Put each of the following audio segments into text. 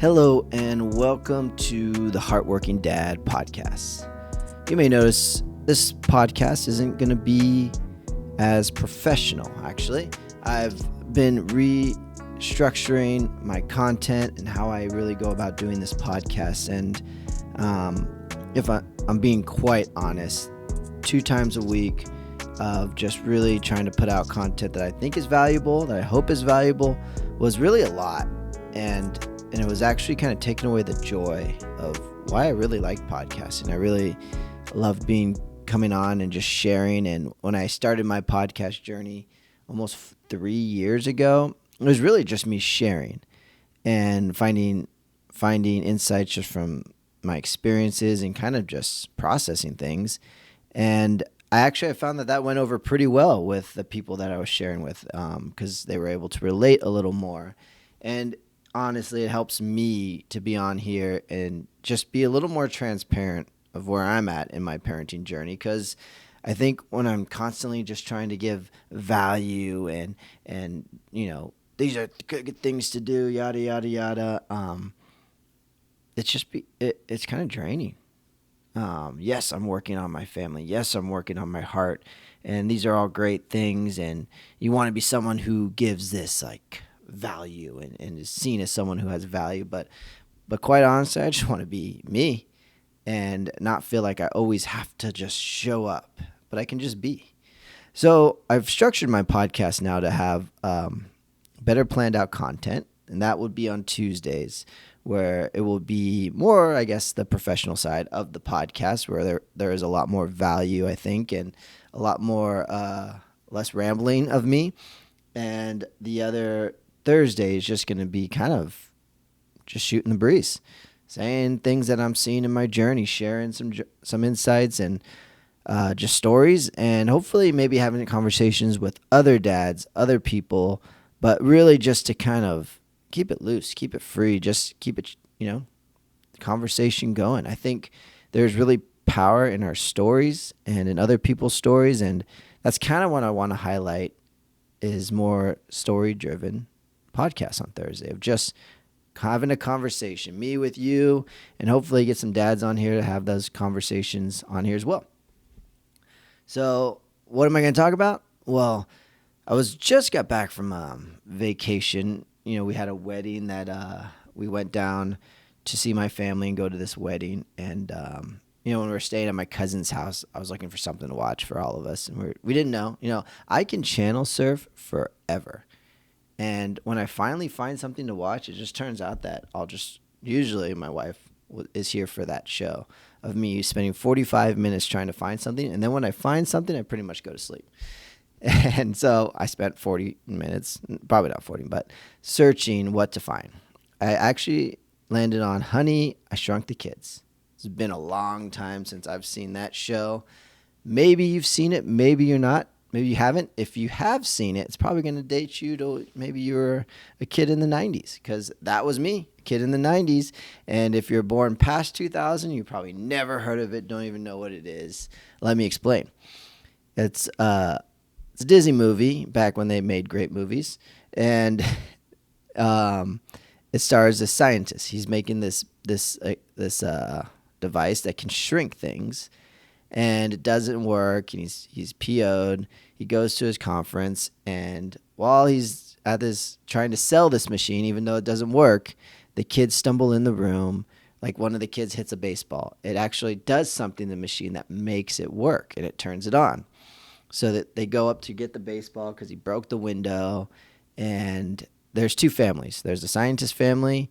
Hello and welcome to the HeartWorking Dad Podcast. You may notice this podcast isn't going to be as professional, actually. I've been restructuring my content and how I really go about doing this podcast. And if I'm being quite honest, 2 times a week of just really trying to put out content that I think is valuable, that I hope is valuable, was really a lot. And it was actually kind of taking away the joy of why I really like podcasting. I really love coming on and just sharing. And when I started my podcast journey almost 3 years ago, it was really just me sharing and finding insights just from my experiences and kind of just processing things. And I found that went over pretty well with the people that I was sharing with, because they were able to relate a little more. And honestly, it helps me to be on here and just be a little more transparent of where I'm at in my parenting journey, because I think when I'm constantly just trying to give value and these are good things to do, yada yada yada, it's kind of draining. Yes, I'm working on my family. Yes, I'm working on my heart, and these are all great things. And you want to be someone who gives this like value and is seen as someone who has value, but quite honestly, I just want to be me and not feel like I always have to just show up, but I can just be. So I've structured my podcast now to have better planned out content, and that would be on Tuesdays, where it will be more, I guess, the professional side of the podcast, where there is a lot more value, I think, and a lot more less rambling of me. And the other Thursday is just going to be kind of just shooting the breeze, saying things that I'm seeing in my journey, sharing some insights and just stories, and hopefully maybe having conversations with other dads, other people, but really just to kind of keep it loose, keep it free, just keep it, conversation going. I think there's really power in our stories and in other people's stories, and that's kind of what I want to highlight is more story-driven podcast on Thursday of just having a conversation, me with you, and hopefully get some dads on here to have those conversations on here as well. So what am I going to talk about? Well, I just got back from vacation. We had a wedding that we went down to see my family and go to this wedding. And, when we were staying at my cousin's house, I was looking for something to watch for all of us. And we didn't know. I can channel surf forever. And when I finally find something to watch, it just turns out that usually my wife is here for that show of me spending 45 minutes trying to find something. And then when I find something, I pretty much go to sleep. And so I spent 40 minutes, probably not 40, but searching what to find. I actually landed on Honey, I Shrunk the Kids. It's been a long time since I've seen that show. Maybe you've seen it, maybe you're not. Maybe you haven't. If you have seen it, it's probably going to date you to maybe you were a kid in the 90s, because that was me, a kid in the 90s. And if you're born past 2000, you probably never heard of it, don't even know what it is. Let me explain. It's a Disney movie back when they made great movies. And it stars a scientist. He's making this device that can shrink things. And it doesn't work, and he's PO'd. He goes to his conference, and while he's at this trying to sell this machine, even though it doesn't work, the kids stumble in the room. Like one of the kids hits a baseball. It actually does something to the machine that makes it work, and it turns it on. So that they go up to get the baseball because he broke the window, and there's 2 families. There's the scientist family,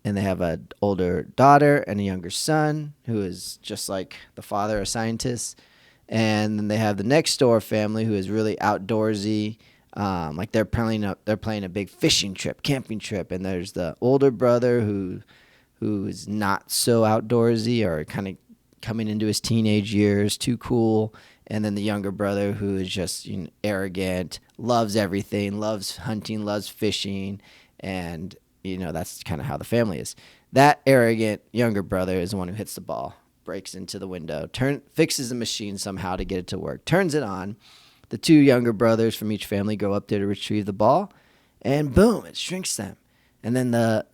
and they have an older daughter and a younger son who is just like the father, a scientist. And then they have the next door family who is really outdoorsy. Like they're planning a big fishing trip, camping trip. And there's the older brother who is not so outdoorsy or kind of coming into his teenage years, too cool. And then the younger brother who is just arrogant, loves everything, loves hunting, loves fishing, and that's kind of how the family is. That arrogant younger brother is the one who hits the ball, breaks into the window, fixes the machine somehow to get it to work, turns it on. The 2 younger brothers from each family go up there to retrieve the ball, and boom, it shrinks them. And then the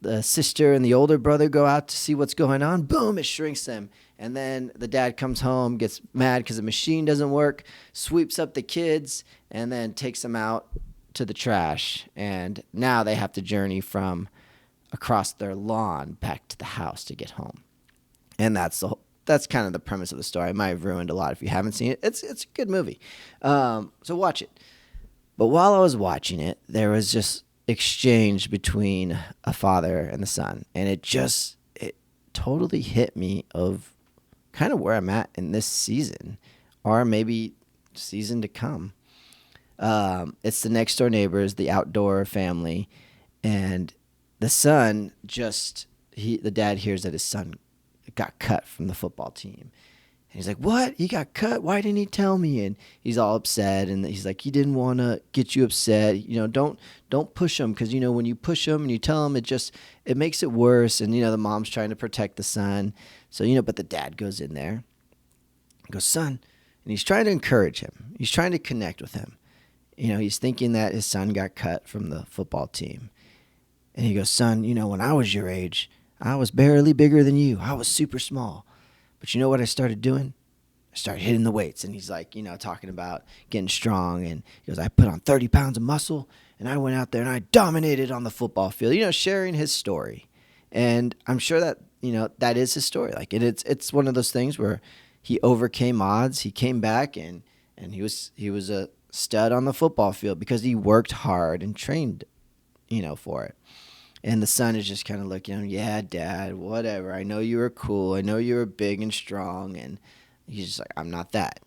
the sister and the older brother go out to see what's going on. Boom, it shrinks them. And then the dad comes home, gets mad because the machine doesn't work, sweeps up the kids, and then takes them out to the trash. And now they have to journey from across their lawn back to the house to get home. And that's kind of the premise of the story. I might have ruined a lot if you haven't seen it. It's a good movie. So watch it. But while I was watching it, there was just exchange between a father and the son. And it totally hit me of kind of where I'm at in this season, or maybe season to come. It's the next door neighbors, the outdoor family, and the son the dad hears that his son got cut from the football team. And he's like, what? He got cut? Why didn't he tell me? And he's all upset. And he's like, he didn't want to get you upset. Don't push him. Because, when you push him and you tell him, it makes it worse. And, the mom's trying to protect the son. So, but the dad goes in there and goes, son. And he's trying to encourage him. He's trying to connect with him. He's thinking that his son got cut from the football team. And he goes, son, when I was your age, I was barely bigger than you. I was super small. But you know what I started doing? I started hitting the weights. And he's like, talking about getting strong. And he goes, I put on 30 pounds of muscle, and I went out there and I dominated on the football field, sharing his story. And I'm sure that, that is his story. Like it's one of those things where he overcame odds. He came back and he was a stud on the football field because he worked hard and trained, for it. And the son is just kind of looking, yeah, Dad, whatever. I know you were cool. I know you were big and strong. And he's just like, I'm not that,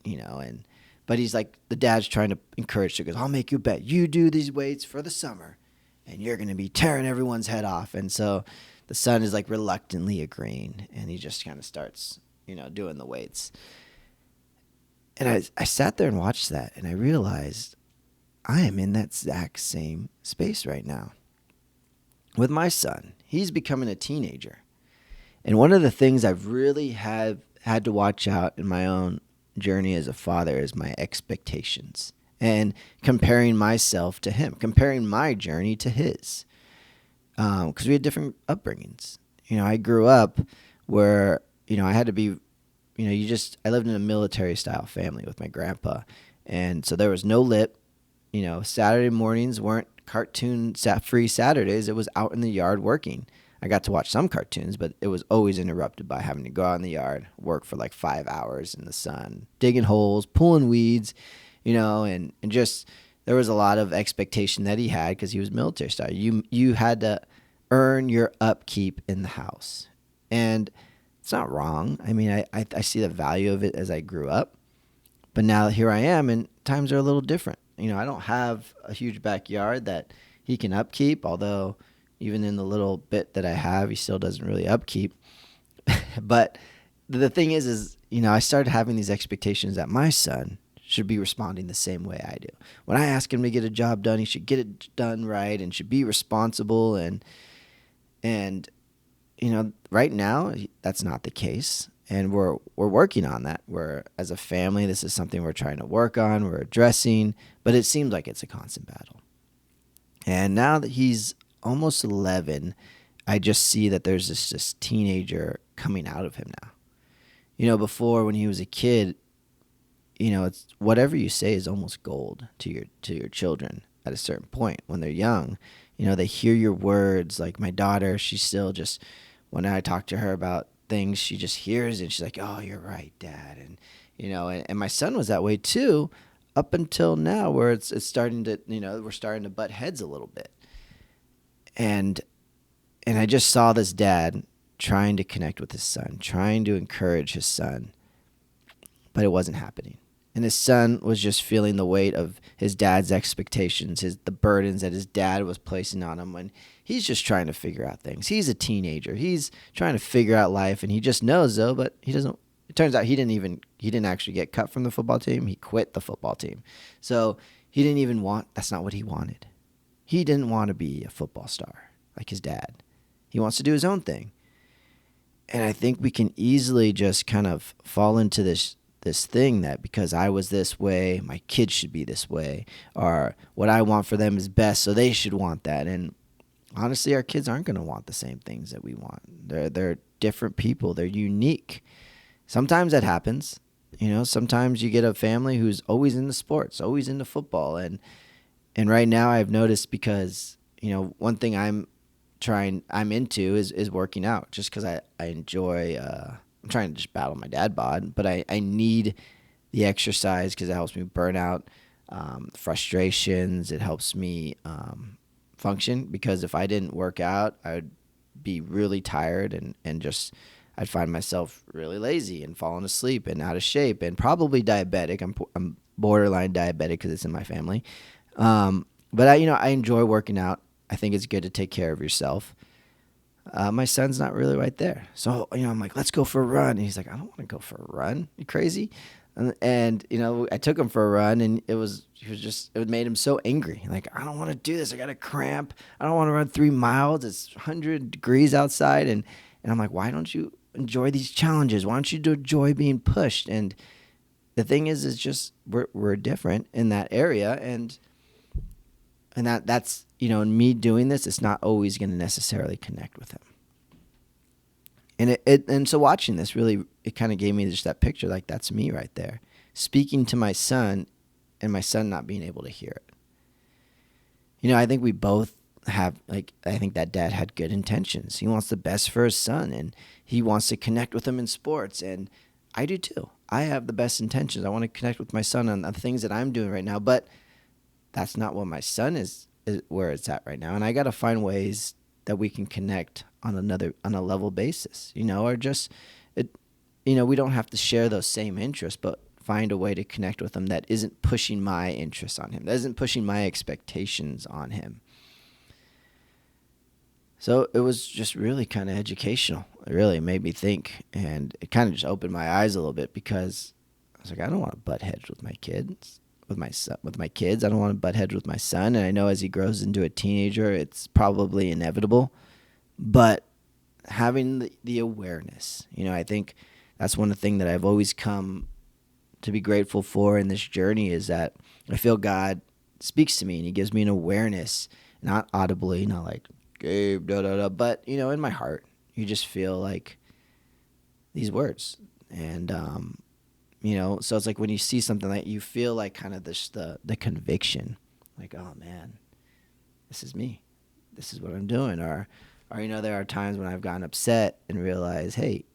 but he's like, the dad's trying to encourage her. He goes, I'll make you a bet. You do these weights for the summer, and you're going to be tearing everyone's head off. And so the son is like reluctantly agreeing, and he just kind of starts, doing the weights. And I sat there and watched that, and I realized I am in that exact same space right now. With my son, he's becoming a teenager. And one of the things I've really had to watch out in my own journey as a father is my expectations and comparing myself to him, comparing my journey to his. Because we had different upbringings. I grew up where, I had to be, I lived in a military style family with my grandpa. And so there was no lip. Saturday mornings weren't cartoon-free Saturdays. It was out in the yard working. I got to watch some cartoons, but it was always interrupted by having to go out in the yard, work for like 5 hours in the sun, digging holes, pulling weeds, and just there was a lot of expectation that he had because he was military style. You had to earn your upkeep in the house. And it's not wrong. I mean, I see the value of it as I grew up. But now here I am, and times are a little different. I don't have a huge backyard that he can upkeep, although even in the little bit that I have, he still doesn't really upkeep. But the thing is, I started having these expectations that my son should be responding the same way I do. When I ask him to get a job done, he should get it done right and should be responsible. And right now, that's not the case. And we're working on that. As a family, this is something we're trying to work on, we're addressing, but it seems like it's a constant battle. And now that he's almost 11, I just see that there's this teenager coming out of him now. Before when he was a kid, it's whatever you say is almost gold to your children at a certain point. When they're young, they hear your words. Like my daughter, she's still just, when I talk to her about things, she just hears and she's like, oh, you're right, Dad. And and my son was that way too, up until now, where it's starting to, we're starting to butt heads a little bit. And I just saw this dad trying to connect with his son, trying to encourage his son, but it wasn't happening. And his son was just feeling the weight of his dad's expectations, the burdens that his dad was placing on him when he's just trying to figure out things. He's a teenager. He's trying to figure out life, and he just knows, though, but he doesn't. It turns out he didn't actually get cut from the football team. He quit the football team. So he didn't even that's not what he wanted. He didn't want to be a football star like his dad. He wants to do his own thing. And I think we can easily just kind of fall into this thing that because I was this way, my kids should be this way, or what I want for them is best, so they should want that. And honestly, our kids aren't going to want the same things that we want. They're different people. They're unique. Sometimes that happens. Sometimes you get a family who's always into sports, always into football. And right now I've noticed because, one thing I'm into is working out just because I enjoy, I'm trying to just battle my dad bod, but I need the exercise because it helps me burn out frustrations. It helps me function, because if I didn't work out, I would be really tired and just I'd find myself really lazy and falling asleep and out of shape and probably diabetic. I'm borderline diabetic because it's in my family. But I enjoy working out. I think it's good to take care of yourself. My son's not really right there. So, I'm like, let's go for a run. And he's like, I don't want to go for a run. You crazy? And I took him for a run, and it made him so angry. Like, I don't want to do this. I got a cramp. I don't want to run 3 miles. It's 100 degrees outside. And I'm like, why don't you enjoy these challenges? Why don't you enjoy being pushed? And the thing is just we're different in that area. And that's, in me doing this, it's not always going to necessarily connect with him. And so watching this really, it kind of gave me just that picture, like that's me right there, speaking to my son, and my son not being able to hear it. I think we both have, I think that dad had good intentions. He wants the best for his son, and he wants to connect with him in sports, and I do too. I have the best intentions. I want to connect with my son on the things that I'm doing right now, but that's not what my son is where it's at right now. And I got to find ways that we can connect on a level basis, or just, we don't have to share those same interests, but find a way to connect with him that isn't pushing my interests on him, that isn't pushing my expectations on him. So it was just really kind of educational. It really made me think, and it kind of just opened my eyes a little bit, because I was like, I don't want to butt heads with my kids. With my kids, I don't want to butt heads with my son, and I know as he grows into a teenager, it's probably inevitable. But having the awareness, I think that's one of the things that I've always come to be grateful for in this journey, is that I feel God speaks to me, and He gives me an awareness, not audibly, not like Gabe, da da da, but in my heart, you just feel like these words, and so it's like when you see something that you feel like kind of the conviction, like, oh man, this is me, this is what I'm doing, or there are times when I've gotten upset and realized, hey,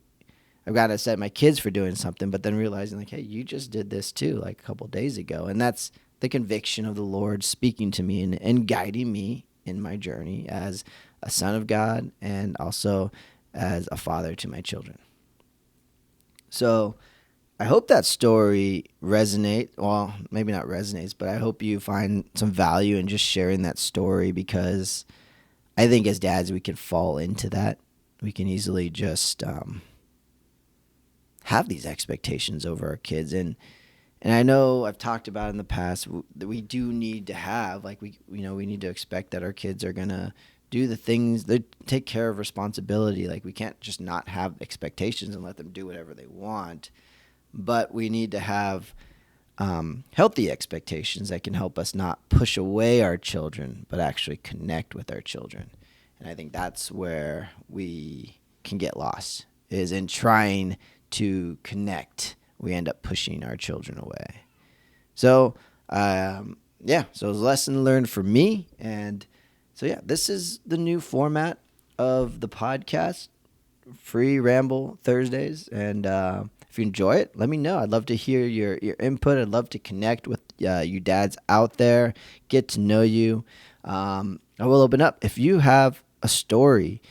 I've gotten upset at my kids for doing something, but then realizing like, hey, you just did this too, like a couple days ago, and that's the conviction of the Lord speaking to me and guiding me in my journey as a son of God and also as a father to my children. So I hope that story resonates. Well, maybe not resonates, but I hope you find some value in just sharing that story, because I think as dads, we can fall into that. We can easily just have these expectations over our kids. And I know I've talked about in the past that we do need to have, we need to expect that our kids are going to do the things, they take care of responsibility. Like, we can't just not have expectations and let them do whatever they want. But we need to have healthy expectations that can help us not push away our children, but actually connect with our children. And I think that's where we can get lost, is in trying to connect. We end up pushing our children away. So, so it was a lesson learned for me. And so, this is the new format of the podcast, Free Ramble Thursdays. And if you enjoy it, let me know. I'd love to hear your input. I'd love to connect with you dads out there, get to know you. I will open up. If you have a story,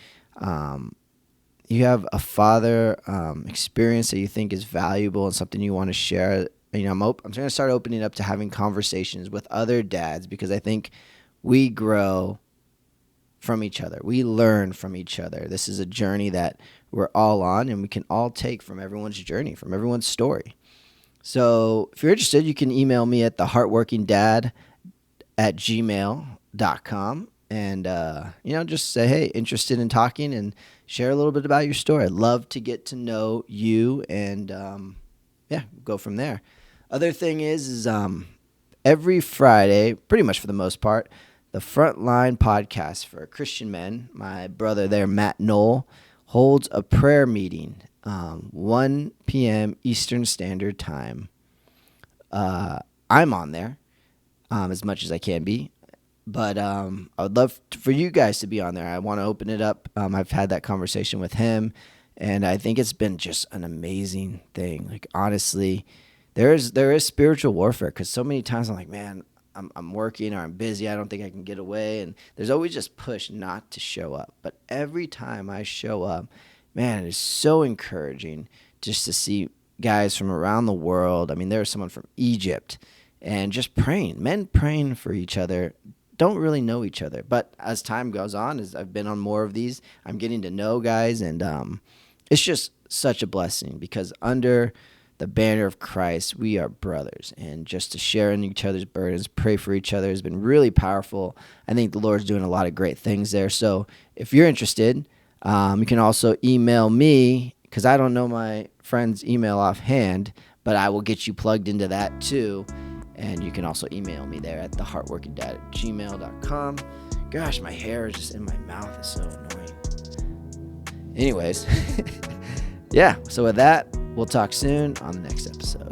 you have a father experience that you think is valuable and something you want to share, I'm going to start opening up to having conversations with other dads, because I think we grow from each other. We learn from each other. This is a journey that we're all on, and we can all take from everyone's journey, from everyone's story. So if you're interested, you can email me at theheartworkingdad@gmail.com, and just say, hey, interested in talking, and share a little bit about your story. I'd love to get to know you, and go from there. Other thing is every Friday, pretty much for the most part, the Frontline Podcast for Christian Men. My brother there, Matt Knoll, holds a prayer meeting 1 p.m. Eastern Standard Time. I'm on there as much as I can be. But I would love for you guys to be on there. I want to open it up. I've had that conversation with him, and I think it's been just an amazing thing. Like, honestly, there is spiritual warfare, because so many times I'm like, man, I'm working or I'm busy. I don't think I can get away. And there's always just push not to show up. But every time I show up, man, it is so encouraging just to see guys from around the world. I mean, there was someone from Egypt, and just praying, men praying for each other. Don't really know each other, but as time goes on, as I've been on more of these, I'm getting to know guys, and it's just such a blessing, because under the banner of Christ, we are brothers, and just to share in each other's burdens, pray for each other has been really powerful. I think the Lord's doing a lot of great things there. So if you're interested, you can also email me, because I don't know my friend's email offhand, but I will get you plugged into that too. And you can also email me there at theheartworkingdad@gmail.com. Gosh, my hair is just in my mouth. It's so annoying. Anyways, yeah. So with that, we'll talk soon on the next episode.